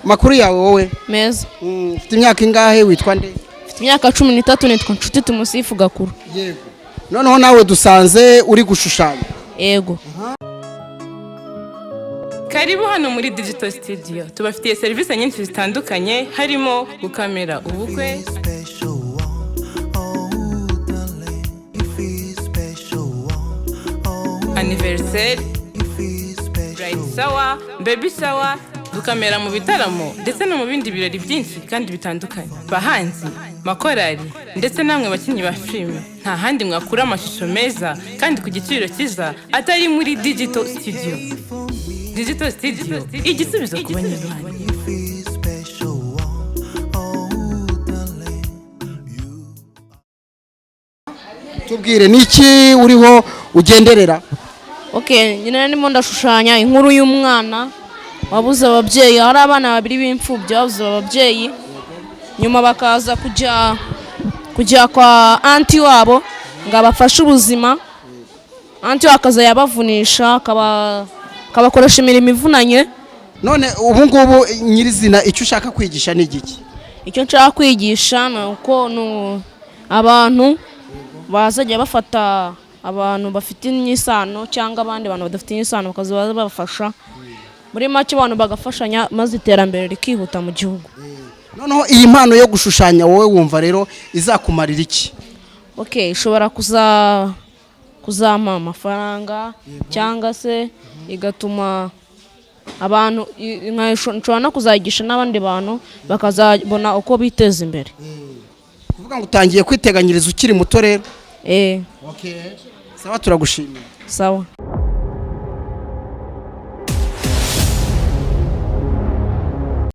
Makuru yawe wowe? Meza. Ufite imyaka ingahe witwa nde? Mfite imyaka 13 nitwa Nshuti Tumusifu Gakuru. Yego. Noneho nawe dusanze uri gushushanya. Yego. Karibu hano muri Digital Studio. Tubafitiye serivisi nyinshi zitandukanye harimo gukamera ubukwe, anniversaire, bride shower, baby shower, gukamera mu bitaramo ndetse no mu bindi birori byinshi kandi bitandukanye. Bahanzi, makorari ndetse namwe bakinyi ba filime. Nta handi mwakura amashusho meza kandi ku giciro cyiza atari muri Digital Studio. Digital Studio, igisubizo ku banyarwanda. Tubwire niki uriho ugenderera? Okay, nyine ndimo ndashushanya inkuru y'umwana wabuze ababyeyi. Hari abana babiri b'imfubyi babuze ababyeyi, nyuma bakaza kujya kwa anti wabo ngo abafashe ubuzima. Anti wakaza yabavunisha kabakoresha imirimo ivunanye. None ubu ngubu nyirizina icyo ushaka kwigisha ni igiki? Icyo nshaka kwigisha ni uko abantu bazajya bafata abantu bafite inyisano cyangwa abandi bantu badafite inyisano bakaza babafasha. Muri make abantu bagafashanya maze iterambere rikihuta mu gihugu. Noneho iyi mpano yo gushushanya wowe wumva rero izakumarira iki? Okay, ishobora kuzampa amafaranga cyangwa se igatuma abantu nshobora no kuzayigisha n'abandi bantu bakazabona uko biteza imbere. Kuvuga ngo utangiye kwiteganyiriza ukiri muto rero? Okay. Sawa, turagushimira. Sawa.